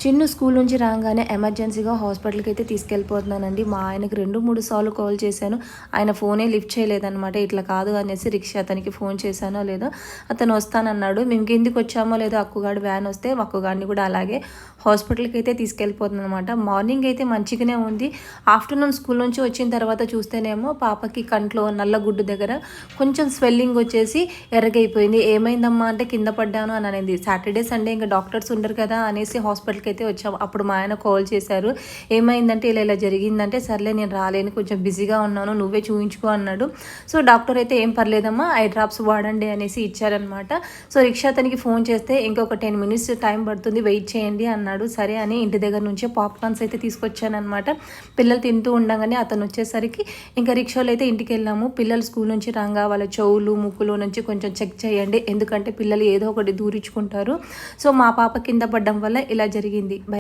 Chinnu school నుంచి రాగానే ఎమర్జెన్సీగా హాస్పిటల్కి అయితే తీసుకెళ్ళిపోతున్నానండి. మా ఆయనకి 2-3 సార్లు కాల్ చేశాను. ఆయన ఫోనే లిఫ్ట్ చేయలేదనమాట. ఇట్లా కాదు అనేసి రిక్షా అతనికి ఫోన్ చేశానో లేదో అతను వస్తానన్నాడు. మేము కిందికి వచ్చామో లేదో అక్కుగాడు వ్యాన్ వస్తే అక్కుగాడిని కూడా అలాగే హాస్పిటల్కి అయితే తీసుకెళ్ళిపోతుంది అనమాట. మార్నింగ్ అయితే మంచిగానే ఉంది. ఆఫ్టర్నూన్ స్కూల్ నుంచి వచ్చిన తర్వాత చూస్తేనేమో పాపకి కంట్లో నల్ల గుడ్డు దగ్గర కొంచెం స్వెల్లింగ్ వచ్చేసి ఎర్రగైపోయింది. ఏమైందమ్మా అంటే కింద పడ్డాను అని అనేది. సాటర్డే సండే ఇంకా డాక్టర్స్ ఉండరు కదా అనేసి హాస్పిటల్కి అయితే వచ్చాము. అప్పుడు మా ఆయన కాల్ చేశారు. ఏమైందంటే ఇలా ఇలా జరిగిందంటే సర్లే నేను రాలేను, కొంచెం బిజీగా ఉన్నాను, నువ్వే చూయించుకో అన్నాడు. సో డాక్టర్ అయితే ఏం పర్లేదమ్మా ఐ డ్రాప్స్ వాడండి అనేసి ఇచ్చారనమాట. సో రిక్షా అతనికి ఫోన్ చేస్తే ఇంకొక 10 minutes టైం పడుతుంది, వెయిట్ చేయండి అన్నాడు. సరే అని ఇంటి దగ్గర నుంచే పాప్కార్న్స్ అయితే తీసుకొచ్చానమాట. పిల్లలు తింటూ ఉండగానే అతను వచ్చేసరికి ఇంకా రిక్షాలో అయితే ఇంటికి వెళ్ళాము. పిల్లలు స్కూల్ నుంచి రాగా వాళ్ళ చెవులు ముక్కులో నుంచి కొంచెం చెక్ చేయండి, ఎందుకంటే పిల్లలు ఏదో ఒకటి దూరించుకుంటారు. సో మా పాప కింద పడడం వల్ల ఇలా జరిగింది.